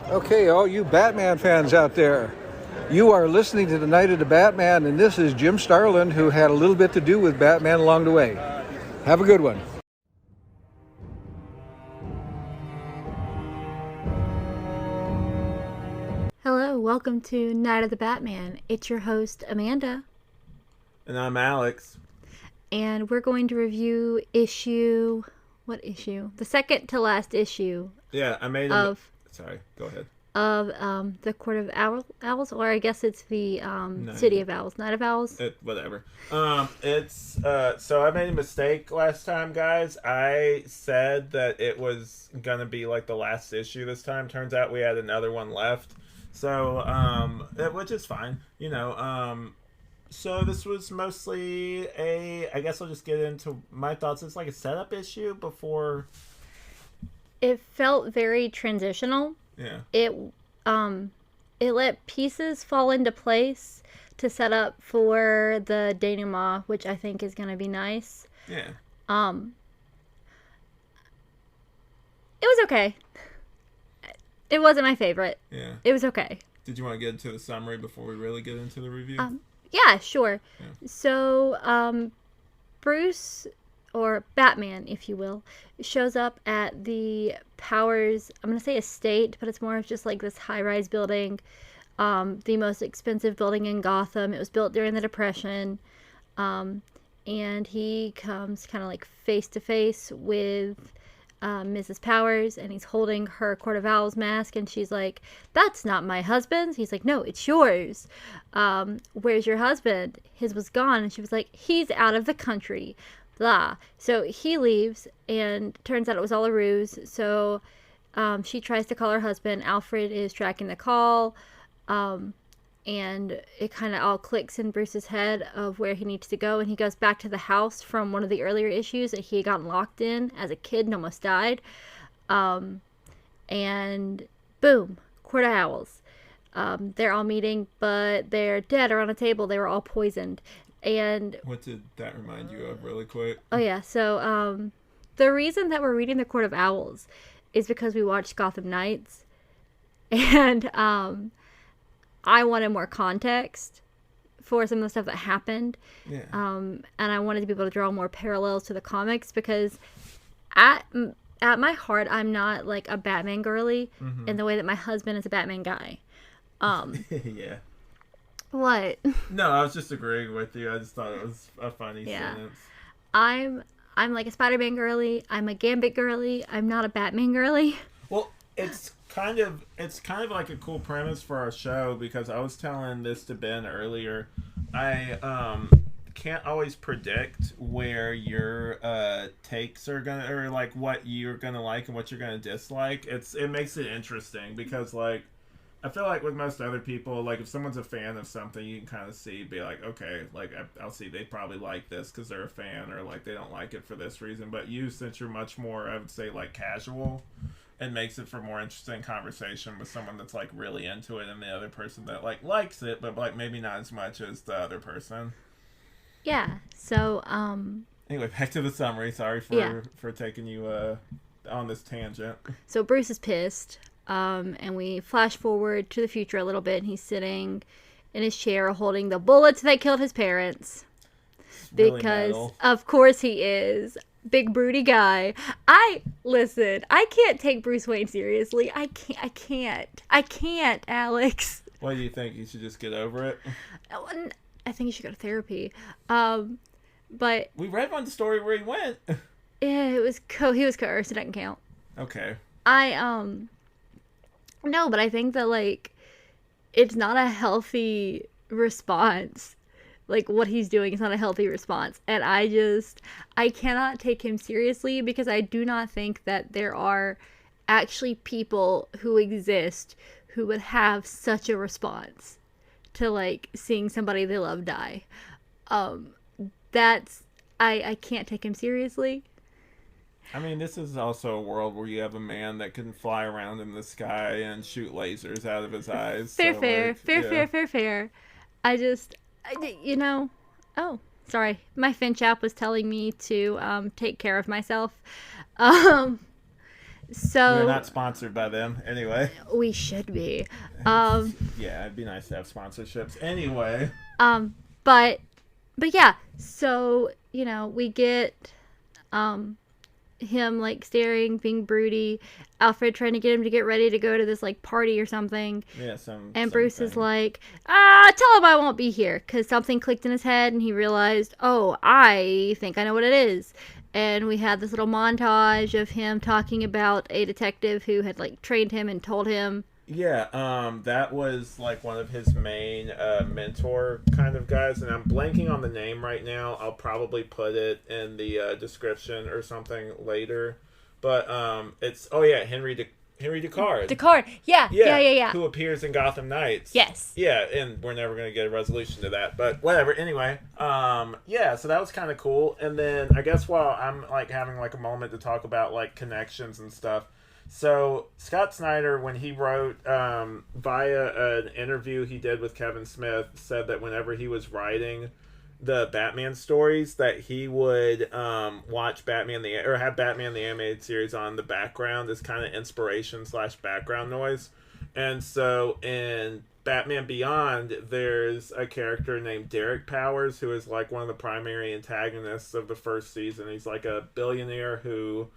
Okay, all you Batman fans out there, you are listening to the Night of the Batman, and this is Jim Starlin, who had a little bit to do with Batman along the way. Have a good one. Hello, welcome to Night of the Batman. It's your host, Amanda. And I'm Alex. And we're going to review what issue? The second to last issue. Yeah, I made Sorry, go ahead. Of the Court of Owls, or I guess it's the City of Owls, Night of Owls. Whatever. So I made a mistake last time, guys. I said that it was gonna be like the last issue this time. Turns out we had another one left. So, which is fine, So this was mostly I guess I'll just get into my thoughts. It's like a setup issue before. It felt very transitional. Yeah. It let pieces fall into place to set up for the denouement, which I think is going to be nice. Yeah. It was okay. It wasn't my favorite. Yeah. It was okay. Did you want to get into the summary before we really get into the review? Yeah, sure. Yeah. So, Bruce, or Batman, if you will, shows up at the Powers, I'm going to say estate, but it's more of just like this high-rise building, the most expensive building in Gotham. It was built during the Depression, and he comes kind of like face-to-face with Mrs. Powers, and he's holding her Court of Owls mask, and she's like, "That's not my husband's." He's like, "No, it's yours. Where's your husband?" His was gone, and she was like, "He's out of the country." Blah. So he leaves, and turns out it was all a ruse. So she tries to call her husband. Alfred is tracking the call, and it kind of all clicks in Bruce's head of where he needs to go, and he goes back to the house from one of the earlier issues that he had gotten locked in as a kid and almost died. And boom, Court of Owls. They're all meeting, but they're dead around a table. They were all poisoned. And what did that remind you of really quick? Oh yeah, so the reason that we're reading the Court of Owls is because we watched Gotham Knights, and I wanted more context for some of the stuff that happened. Yeah. And I wanted to be able to draw more parallels to the comics, because at my heart, I'm not like a Batman girly in the way that my husband is a Batman guy. Yeah. What? No, I was just agreeing with you. I just thought it was a funny sentence. I'm like a Spider-Man girly. I'm a Gambit girly. I'm not a Batman girly. Well, it's kind of like a cool premise for our show, because I was telling this to Ben earlier. I can't always predict where your takes are gonna, or like what you're gonna like and what you're gonna dislike. It makes it interesting, because like I feel like with most other people, like if someone's a fan of something, you can kind of be like, okay, like I'll see they probably like this because they're a fan, or like they don't like it for this reason. But you, since you're much more, I would say, like casual, it makes it for more interesting conversation with someone that's like really into it, and the other person that like likes it, but like maybe not as much as the other person. Yeah. So anyway, back to the summary. Sorry for taking you on this tangent. So Bruce is pissed. And we flash forward to the future a little bit, and he's sitting in his chair holding the bullets that killed his parents. Because, really, of course he is. Big broody guy. I can't take Bruce Wayne seriously. I can't, Alex. What do you think? You should just get over it? I think you should go to therapy. But we read one story where he went. Yeah, he was coerced. It doesn't count. Okay. No, but I think that, like, it's not a healthy response. Like, what he's doing is not a healthy response. And I cannot take him seriously, because I do not think that there are actually people who exist who would have such a response to, like, seeing somebody they love die. I can't take him seriously. I mean, this is also a world where you have a man that can fly around in the sky and shoot lasers out of his eyes. Fair. Oh, sorry. My Finch app was telling me to take care of myself. We're So not sponsored by them. Anyway. we should be. Yeah, it'd be nice to have sponsorships. Anyway. Um, but yeah. So we get him like staring, being broody. Alfred trying to get him to get ready to go to this like party or something. Yeah, and Bruce is like, tell him I won't be here, because something clicked in his head and he realized, oh, I think I know what it is. And we had this little montage of him talking about a detective who had like trained him and told him. Yeah, that was like one of his main mentor kind of guys, and I'm blanking on the name right now. I'll probably put it in the description or something later. But it's Henry Deckard. Deckard, yeah. Who appears in Gotham Knights. Yes. Yeah, and we're never gonna get a resolution to that, but whatever. Anyway, so that was kind of cool. And then I guess while I'm like having like a moment to talk about like connections and stuff. So Scott Snyder, when he wrote via an interview he did with Kevin Smith, said that whenever he was writing the Batman stories, that he would watch have Batman the Animated Series on the background as kind of inspiration / background noise. And so in Batman Beyond, there's a character named Derek Powers who is like one of the primary antagonists of the first season. He's like a billionaire who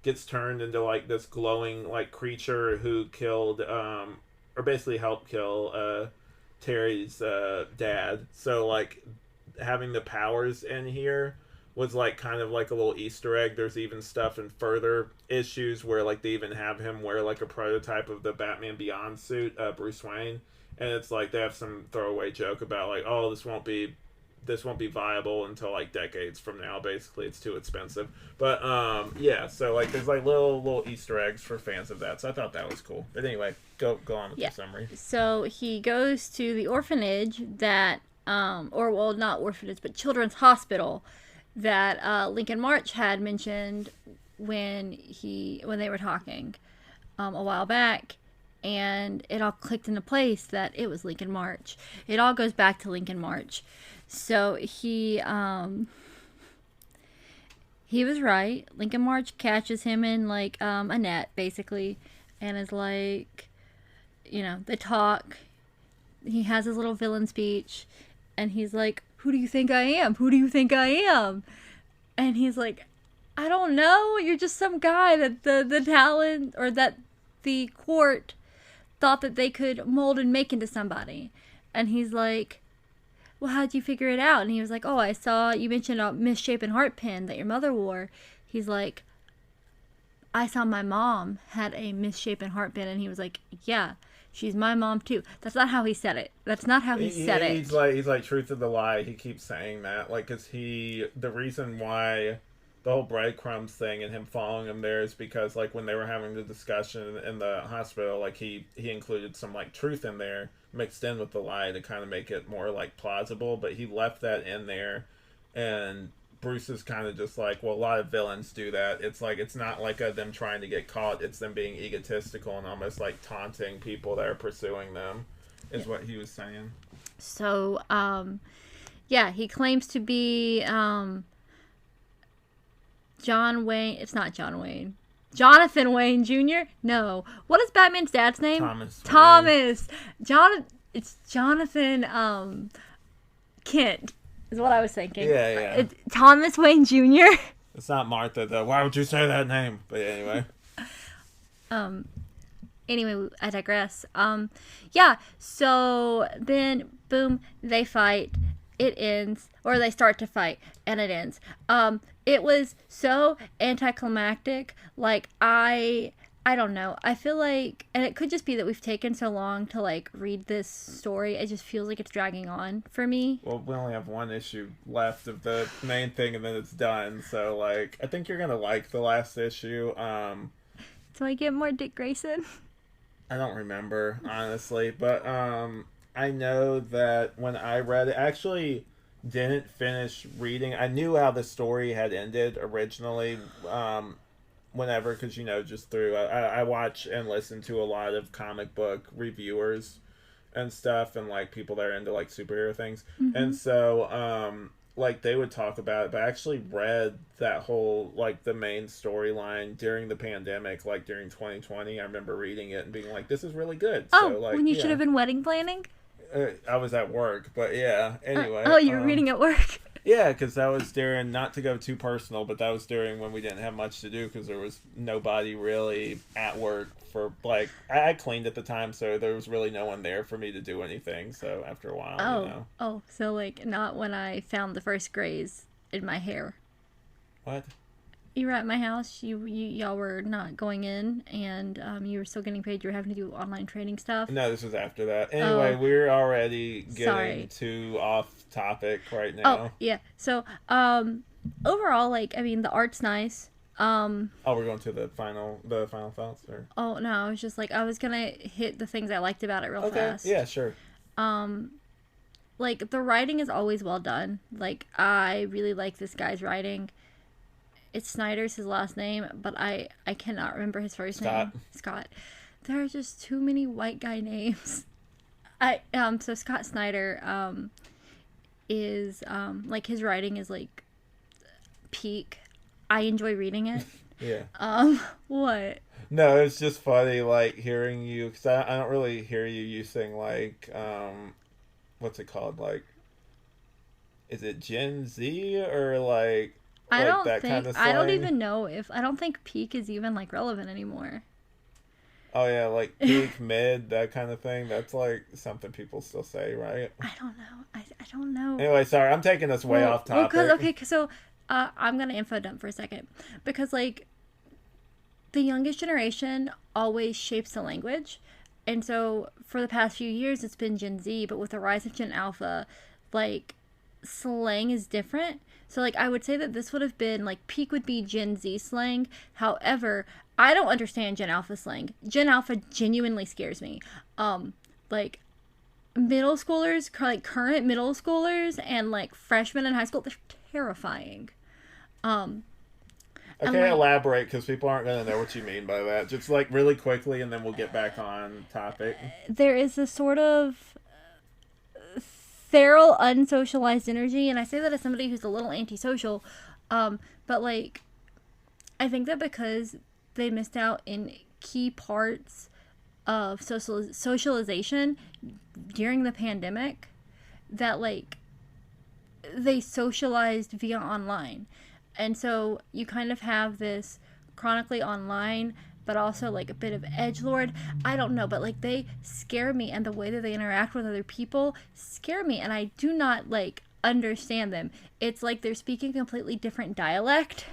gets turned into like this glowing like creature who killed or basically helped kill Terry's dad. So like having the powers in here was like kind of like a little Easter egg. There's even stuff in further issues where like they even have him wear like a prototype of the Batman Beyond suit, Bruce Wayne, and it's like they have some throwaway joke about like, oh, this won't be viable until like decades from now. Basically, it's too expensive. But so like there's like little Easter eggs for fans of that. So I thought that was cool. But anyway, go on with the summary. So he goes to the orphanage that not orphanage, but children's hospital that Lincoln March had mentioned when they were talking a while back. And it all clicked into place that it was Lincoln March. It all goes back to Lincoln March. So he was right. Lincoln March catches him in like a net basically, and is like, they talk. He has his little villain speech, and he's like, "Who do you think I am? Who do you think I am?" And he's like, "I don't know. You're just some guy that the talent or that the court thought that they could mold and make into somebody." And he's like, "Well, how'd you figure it out?" And he was like, "Oh, I saw you mentioned a misshapen heart pin that your mother wore." He's like, "I saw my mom had a misshapen heart pin." And he was like, "Yeah, she's my mom too." That's not how he said it. That's not how he said it. He's like truth of the lie. He keeps saying that, like, cause the reason why the whole breadcrumbs thing and him following him there is because like when they were having the discussion in the hospital, like he included some like truth in there mixed in with the lie to kind of make it more like plausible, but he left that in there. And Bruce is kind of just like, well, a lot of villains do that. It's like, it's not like them trying to get caught, it's them being egotistical and almost like taunting people that are pursuing them, is what he was saying. So he claims to be John Wayne. It's not John Wayne. Jonathan Wayne Jr.? No. What is Batman's dad's name? Thomas. It's Jonathan Kent is what I was thinking. Yeah. It's Thomas Wayne Jr. It's not Martha, though. Why would you say that name? But anyway. Anyway, I digress. So then, boom, they fight. It ends. Or they start to fight, and it ends. It was so anticlimactic. Like, I don't know. I feel like, and it could just be that we've taken so long to, like, read this story. It just feels like it's dragging on for me. Well, we only have one issue left of the main thing, and then it's done. So, like, I think you're going to like the last issue. Do I get more Dick Grayson? I don't remember, honestly. But I know that when I read it, actually didn't finish reading. I knew how the story had ended originally, whenever, because just through I watch and listen to a lot of comic book reviewers and stuff, and like people that are into like superhero things. And so like they would talk about it, but I actually read that whole like the main storyline during the pandemic, like during 2020. I remember reading it and being like, "This is really good." Oh, So like, when you yeah. should have been wedding planning? I was at work, but yeah. Anyway. Oh, you were reading at work. Yeah, because that was during, not to go too personal, but that was during when we didn't have much to do because there was nobody really at work for, like, I cleaned at the time, so there was really no one there for me to do anything. So after a while, Oh, you know. oh, so like not when I found the first grays in my hair. What? You were at my house. Y'all were not going in, and you were still getting paid. You were having to do online training stuff. No, this was after that. Anyway, we're already getting Sorry. too off topic right Oh, now. yeah. So, overall, like, I mean, the art's nice. Oh, we're going to the final thoughts, or? Oh no, I was just like, I was gonna hit the things I liked about it real Okay, fast. yeah, sure. Like, the writing is always well done. Like, I really like this guy's writing. It's Snyder's his last name, but I cannot remember his first name. Scott. There are just too many white guy names. So Scott Snyder is like, his writing is like peak. I enjoy reading it. Yeah. What? No, it's just funny, like, hearing you, because I don't really hear you using, like, what's it called? Like, is it Gen Z or, like I don't that think, kind of I don't slang? even know if, I don't think peak is even like relevant anymore. Oh, yeah, like peak, mid, that kind of thing. That's, like, something people still say, right? I don't know. I don't know. Anyway, sorry, I'm taking us way off topic. Okay, so I'm going to info dump for a second. Because, like, the youngest generation always shapes the language. And so, for the past few years, it's been Gen Z. But with the rise of Gen Alpha, like, slang is different. So, like, I would say that this would have been, like, peak would be Gen Z slang. However, I don't understand Gen Alpha slang. Gen Alpha genuinely scares me. Like, middle schoolers, like, current middle schoolers and, like, freshmen in high school, they're terrifying. Okay, like, elaborate, because people aren't going to know what you mean by that. Just, like, really quickly, and then we'll get back on topic. There is this sort of feral, unsocialized energy, and I say that as somebody who's a little antisocial, but, like, I think that because they missed out in key parts of socialization during the pandemic, that, like, they socialized via online. And so you kind of have this chronically online, but also like a bit of edgelord. I don't know, but like they scare me, and the way that they interact with other people scare me, and I do not like understand them. It's like they're speaking completely different dialect.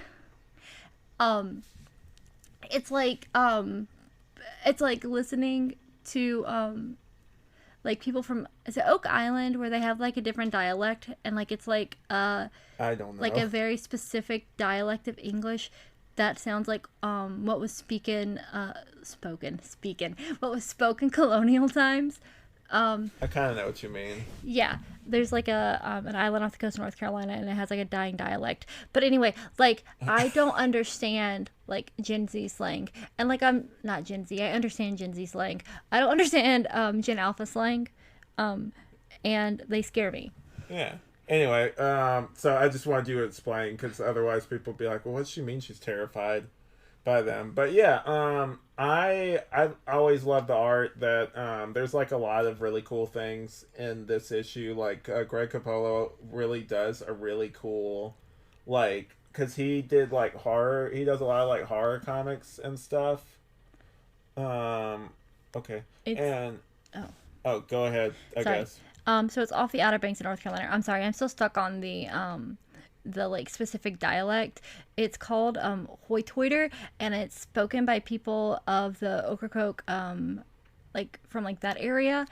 It's like listening to like people from, is it Oak Island, where they have like a different dialect, and like it's like I don't know. like a very specific dialect of English that sounds like what was spoken colonial times. I kind of know what you mean. Yeah, there's like a an island off the coast of North Carolina, and it has like a dying dialect. But anyway, like I don't understand like Gen Z slang, and like I'm not Gen Z. I understand Gen Z slang. I don't understand Gen Alpha slang, and they scare me. Yeah. Anyway, so I just wanted you to explain, because otherwise people would be like, well, what does she mean she's terrified by them? But yeah, I always love the art that there's like a lot of really cool things in this issue. Like Greg Capullo really does a really cool, like, because he did like horror, he does a lot of like horror comics and stuff. Okay. Oh, go ahead, I guess. So it's off the Outer Banks of North Carolina. I'm sorry, I'm still stuck on the like specific dialect. It's called Hoytoiter, and it's spoken by people of the Ocracoke, like from like that area.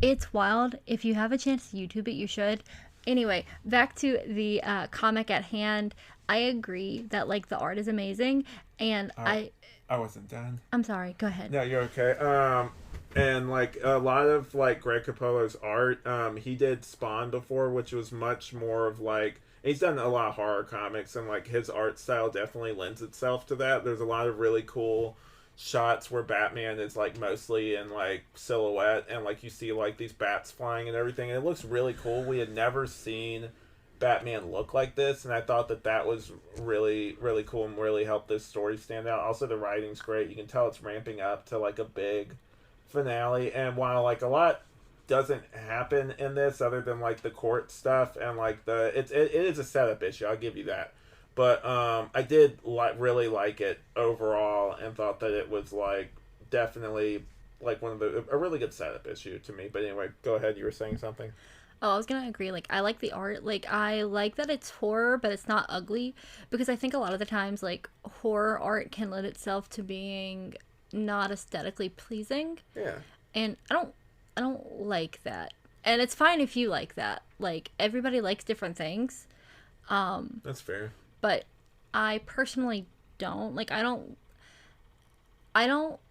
It's wild. If you have a chance to YouTube it, you should. Anyway, back to the comic at hand. I agree that like the art is amazing, and I wasn't done. I'm sorry. Go ahead. No, you're okay. And like a lot of like Greg Capullo's art, he did Spawn before, which was much more of like, he's done a lot of horror comics, and like his art style definitely lends itself to that. There's a lot of really cool shots where Batman is like mostly in like silhouette, and like you see like these bats flying and everything, and it looks really cool. We had never seen Batman look like this, and I thought that was really, really cool and really helped this story stand out. Also, the writing's great. You can tell it's ramping up to like a big finale, and while like a lot doesn't happen in this other than like the court stuff and like it is a setup issue, I'll give you that. But I did really like it overall and thought that it was like definitely like a really good setup issue to me. But anyway, go ahead, you were saying something. Oh, I was gonna agree. Like, I like the art. Like, I like that it's horror, but it's not ugly. Because I think a lot of the times, like, horror art can lend itself to being not aesthetically pleasing. Yeah. And I don't like that. And it's fine if you like that. Like, everybody likes different things. That's fair. But I personally don't. Like, I don't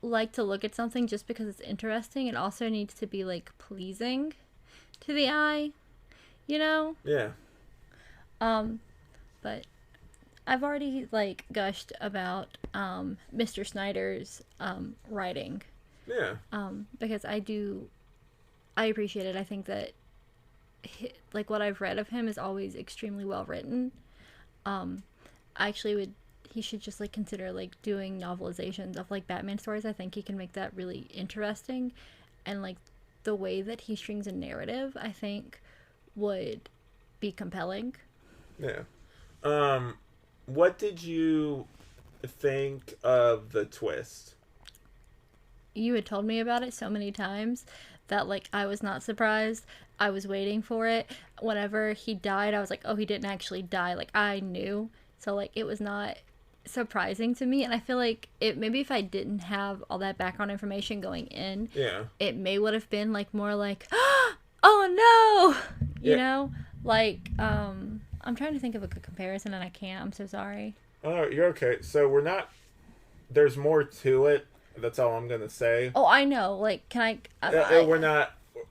like to look at something just because it's interesting. It also needs to be, like, pleasing to the eye, you know? Yeah. But I've already, like, gushed about Mr. Snyder's writing. Yeah. Because I appreciate it. I think that like what I've read of him is always extremely well written. He should just like consider like doing novelizations of like Batman stories. I think he can make that really interesting, and like the way that he strings a narrative, I think would be compelling. Yeah. What did you think of the twist? You had told me about it so many times that like I was not surprised. I was waiting for it. Whenever he died, I was like, oh, he didn't actually die. Like, I knew. So like it was not surprising to me, and I feel like it maybe if I didn't have all that background information going in, it may would have been like more like oh no, you know, like I'm trying to think of a good comparison and I can't. I'm so sorry. Oh, you're okay. So there's more to it. That's all I'm gonna say. Oh, I know. Like, can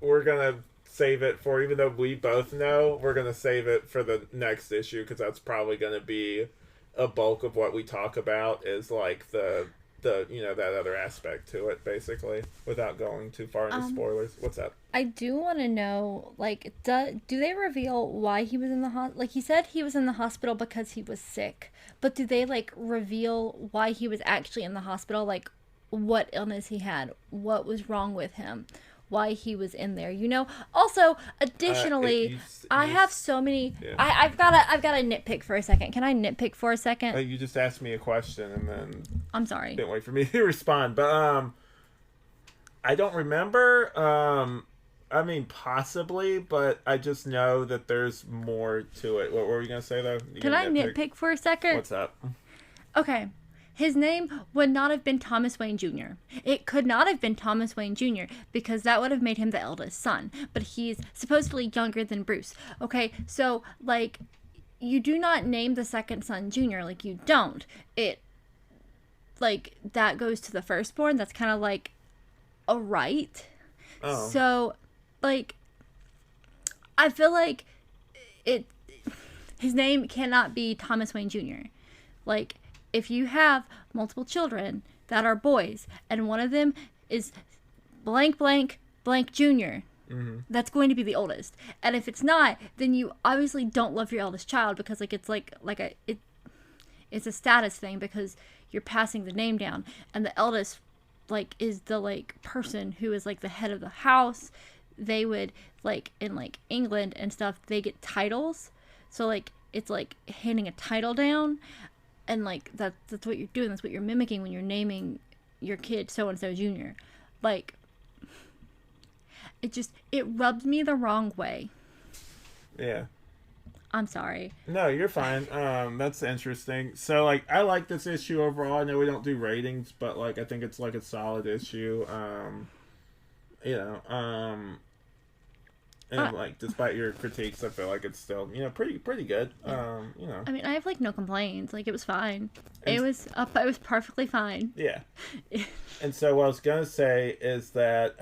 we're gonna save it for, even though we both know, we're gonna save it for the next issue, because that's probably gonna be a bulk of what we talk about, is like the that other aspect to it, basically, without going too far into spoilers. What's up? I do want to know, like, do they reveal why he was in the hospital? Like, he said he was in the hospital because he was sick, but do they like reveal why he was actually in the hospital? Like, what illness he had, what was wrong with him, why he was in there, you know? Also, additionally, I have so many. Yeah. I've got to nitpick for a second. Can I nitpick for a second? You just asked me a question and then I'm sorry. Didn't wait for me to respond, but I don't remember. I mean, possibly, but I just know that there's more to it. What were you gonna say though? Can I nitpick for a second? What's up? Okay. His name would not have been Thomas Wayne Jr. It could not have been Thomas Wayne Jr. because that would have made him the eldest son. But he's supposedly younger than Bruce. Okay, so, like, you do not name the second son Jr. Like, you don't. It, like, that goes to the firstborn. That's kind of like a right. Oh. So, like, I feel like his name cannot be Thomas Wayne Jr. Like, if you have multiple children that are boys and one of them is blank blank blank junior, that's going to be the oldest. And if it's not, then you obviously don't love your eldest child, because like it's a status thing, because you're passing the name down, and the eldest like is the like person who is like the head of the house. They would, like, in like England and stuff, they get titles, so like it's like handing a title down. And, like, that's what you're doing. That's what you're mimicking when you're naming your kid so-and-so junior. Like, it rubbed me the wrong way. Yeah. I'm sorry. No, you're fine. That's interesting. So, like, I like this issue overall. I know we don't do ratings, but, like, I think it's, like, a solid issue. And like, despite your critiques, I feel like it's still, pretty good. I mean, I have like no complaints. Like, it was fine. It was perfectly fine. Yeah. And so what I was gonna say is that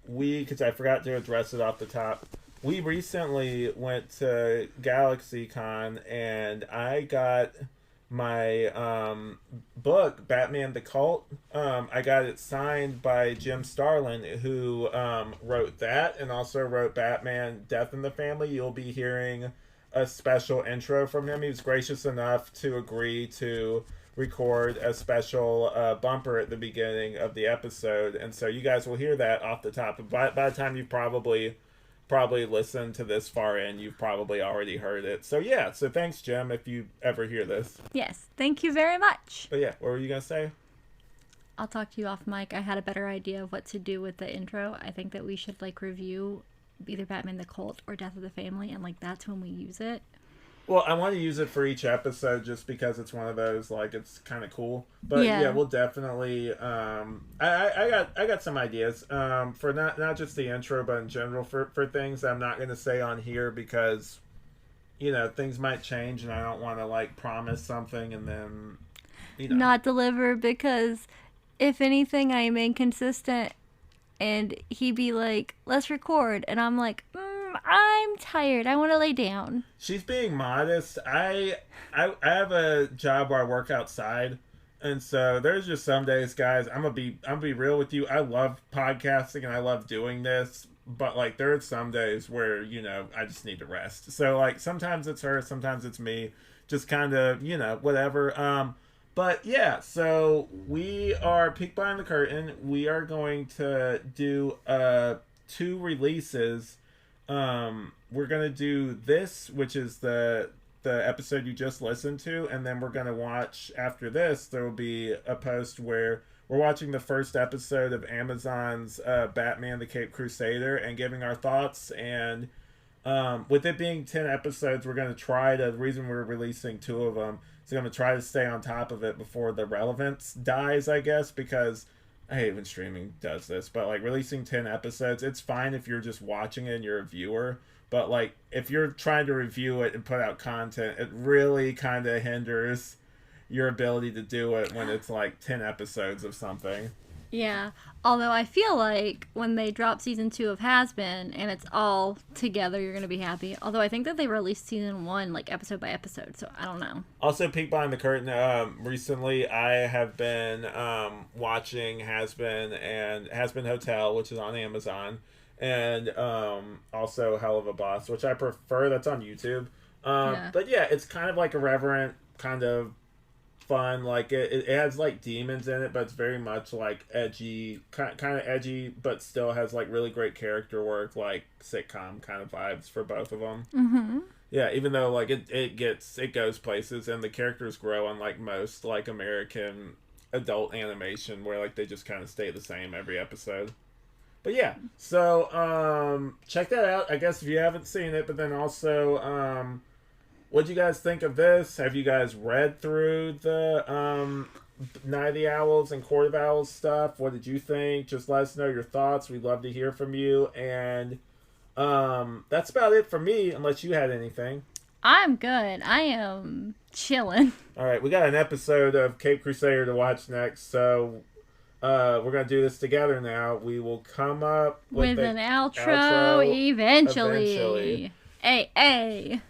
because I forgot to address it off the top, we recently went to GalaxyCon and I got my book, Batman the Cult. I got it signed by Jim Starlin, who wrote that and also wrote Batman Death in the Family. You'll be hearing a special intro from him. He was gracious enough to agree to record a special bumper at the beginning of the episode, and so you guys will hear that off the top. By the time you've probably listened to this far in, you've probably already heard it. So yeah, so thanks, Jim, if you ever hear this. Yes, thank you very much. But yeah, what were you gonna say? I'll talk to you off mic. I had a better idea of what to do with the intro. I think that we should like review either Batman the Cult or Death of the Family, and like that's when we use it. Well, I want to use it for each episode just because it's one of those, like, it's kind of cool. But yeah, we'll definitely. I got some ideas for not just the intro, but in general for things I'm not going to say on here because, you know, things might change and I don't want to like promise something and then, you know, not deliver, because if anything, I am inconsistent, and he be like, "Let's record," and I'm like, I'm tired. I want to lay down. She's being modest. I have a job where I work outside, and so there's just some days, guys. I'm gonna be real with you. I love podcasting and I love doing this, but like there's some days where, you know, I just need to rest. So like sometimes it's her, sometimes it's me. Just kind of, you know, whatever. But yeah, so we are peek behind the curtain. We are going to do 2 releases. We're gonna do this, which is the episode you just listened to, and then we're gonna watch after this. There will be a post where we're watching the first episode of Amazon's Batman: The Caped Crusader and giving our thoughts. And with it being 10 episodes, we're gonna try to. The reason we're releasing 2 of them is gonna try to stay on top of it before the relevance dies, I guess, because I hate when streaming does this, but like releasing 10 episodes, it's fine if you're just watching it and you're a viewer, but like if you're trying to review it and put out content, it really kind of hinders your ability to do it when it's like 10 episodes of something. Yeah, although I feel like when they drop season 2 of Has Been and it's all together, you're gonna be happy. Although I think that they released season 1 like episode by episode, so I don't know. Also, peek behind the curtain. Recently, I have been watching Has Been and Has Been Hotel, which is on Amazon, and also Hell of a Boss, which I prefer. That's on YouTube. But yeah, it's kind of like irreverent, kind of fun. Like it has like demons in it, but it's very much like edgy, kind of edgy, but still has like really great character work, like sitcom kind of vibes for both of them. Mm-hmm. Yeah, even though like it goes places and the characters grow, unlike most like American adult animation where like they just kind of stay the same every episode. But yeah, so check that out, I guess, if you haven't seen it. But then also what'd you guys think of this? Have you guys read through the Night of the Owls and Court of Owls stuff? What did you think? Just let us know your thoughts. We'd love to hear from you. And that's about it for me, unless you had anything. I'm good. I am chilling. All right, we got an episode of Caped Crusader to watch next, so we're going to do this together now. We will come up with an outro eventually. Eventually. Hey.